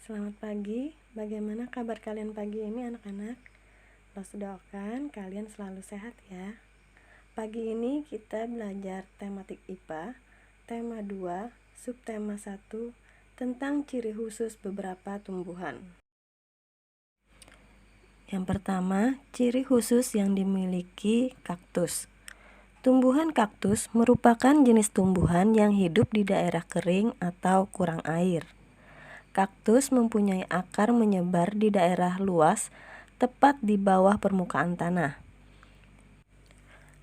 Selamat pagi, bagaimana kabar kalian pagi ini anak-anak? Los doakan kalian selalu sehat ya. Pagi ini kita belajar tematik IPA, tema 2, subtema 1, tentang ciri khusus beberapa tumbuhan. Yang pertama, ciri khusus yang dimiliki kaktus. Tumbuhan kaktus merupakan jenis tumbuhan yang hidup di daerah kering atau kurang air. Kaktus mempunyai akar menyebar di daerah luas, tepat di bawah permukaan tanah.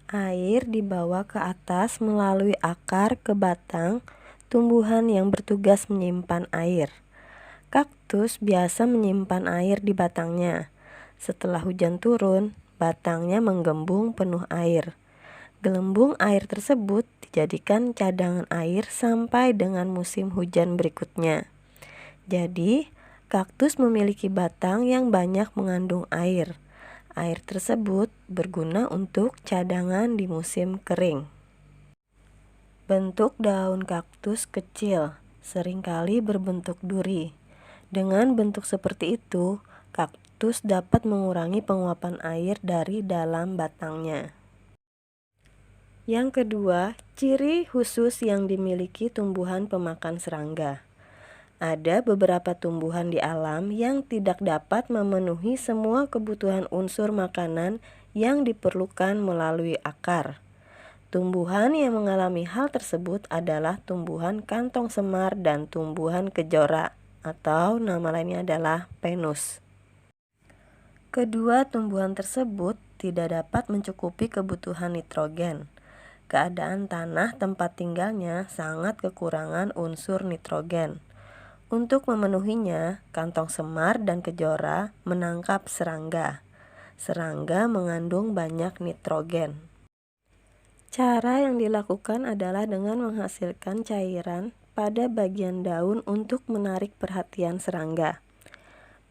Air dibawa ke atas melalui akar ke batang tumbuhan yang bertugas menyimpan air. Kaktus biasa menyimpan air di batangnya. Setelah hujan turun, batangnya menggembung penuh air. Gelembung air tersebut dijadikan cadangan air sampai dengan musim hujan berikutnya. Jadi, kaktus memiliki batang yang banyak mengandung air. Air tersebut berguna untuk cadangan di musim kering. Bentuk daun kaktus kecil, seringkali berbentuk duri. Dengan bentuk seperti itu, kaktus dapat mengurangi penguapan air dari dalam batangnya. Yang kedua, ciri khusus yang dimiliki tumbuhan pemakan serangga. Ada beberapa tumbuhan di alam yang tidak dapat memenuhi semua kebutuhan unsur makanan yang diperlukan melalui akar. Tumbuhan yang mengalami hal tersebut adalah tumbuhan kantong semar dan tumbuhan kejora, atau nama lainnya adalah pinus. Kedua tumbuhan tersebut tidak dapat mencukupi kebutuhan nitrogen. Keadaan tanah tempat tinggalnya sangat kekurangan unsur nitrogen. Untuk memenuhinya, kantong semar dan kejora menangkap serangga. Serangga mengandung banyak nitrogen. Cara yang dilakukan adalah dengan menghasilkan cairan pada bagian daun untuk menarik perhatian serangga.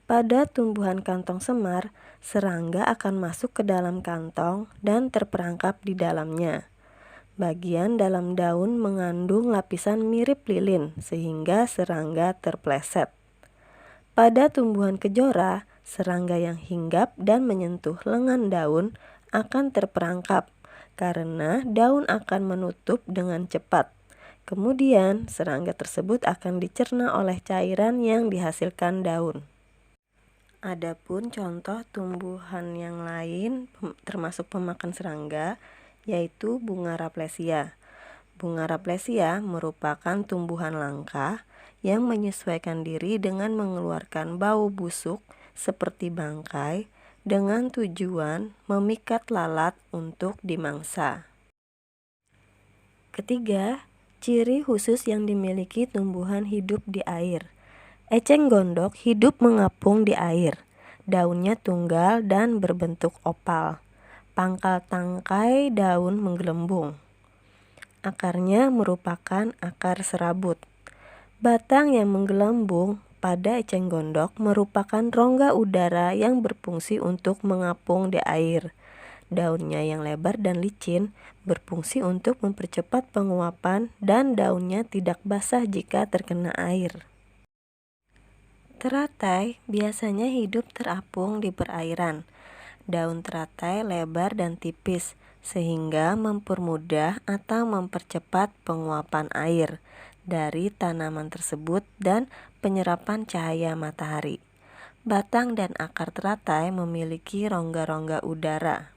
Pada tumbuhan kantong semar, serangga akan masuk ke dalam kantong dan terperangkap di dalamnya. Bagian dalam daun mengandung lapisan mirip lilin sehingga serangga terpleset. Pada tumbuhan kejora, serangga yang hinggap dan menyentuh lengan daun akan terperangkap karena daun akan menutup dengan cepat. Kemudian, serangga tersebut akan dicerna oleh cairan yang dihasilkan daun. Adapun contoh tumbuhan yang lain termasuk pemakan serangga yaitu bunga raplesia. Bunga raplesia merupakan tumbuhan langka yang menyesuaikan diri dengan mengeluarkan bau busuk seperti bangkai dengan tujuan memikat lalat untuk dimangsa. Ketiga, ciri khusus yang dimiliki tumbuhan hidup di air. Eceng gondok hidup mengapung di air. Daunnya tunggal dan berbentuk opal. Pangkal tangkai daun menggelembung. Akarnya merupakan akar serabut. Batang yang menggelembung pada eceng gondok merupakan rongga udara yang berfungsi untuk mengapung di air. Daunnya yang lebar dan licin berfungsi untuk mempercepat penguapan dan daunnya tidak basah jika terkena air. Teratai biasanya hidup terapung di perairan. Daun teratai lebar dan tipis sehingga mempermudah atau mempercepat penguapan air dari tanaman tersebut dan penyerapan cahaya matahari. Batang dan akar teratai memiliki rongga-rongga udara.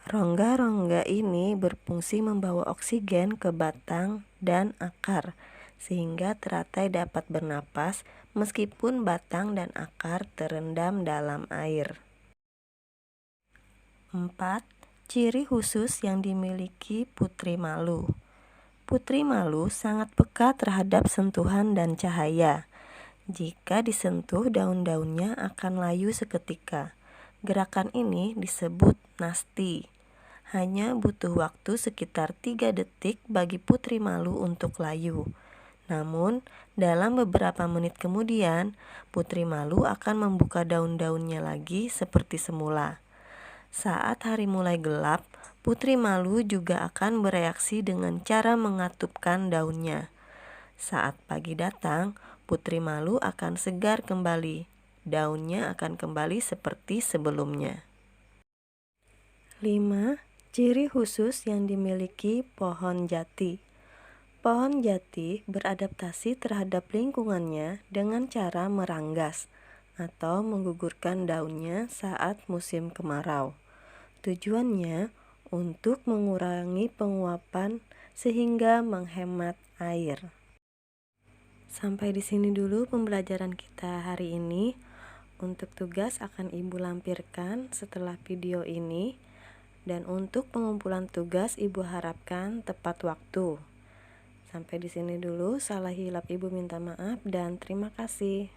Rongga-rongga ini berfungsi membawa oksigen ke batang dan akar sehingga teratai dapat bernapas meskipun batang dan akar terendam dalam air. 4. Ciri khusus yang dimiliki putri malu. Putri malu sangat peka terhadap sentuhan dan cahaya. Jika disentuh, daun-daunnya akan layu seketika. Gerakan ini disebut nasti. Hanya butuh waktu sekitar 3 detik bagi putri malu untuk layu. Namun, dalam beberapa menit kemudian, putri malu akan membuka daun-daunnya lagi seperti semula. Saat hari mulai gelap, putri malu juga akan bereaksi dengan cara mengatupkan daunnya. Saat pagi datang, Putri Malu akan segar kembali. Daunnya akan kembali seperti sebelumnya. 5. Ciri khusus yang dimiliki pohon jati. Pohon jati beradaptasi terhadap lingkungannya dengan cara meranggas atau menggugurkan daunnya saat musim kemarau. Tujuannya untuk mengurangi penguapan sehingga menghemat air. Sampai di sini dulu pembelajaran kita hari ini. Untuk tugas akan Ibu lampirkan setelah video ini. Dan untuk pengumpulan tugas Ibu harapkan tepat waktu. Sampai di sini dulu, salah hilap Ibu minta maaf dan terima kasih.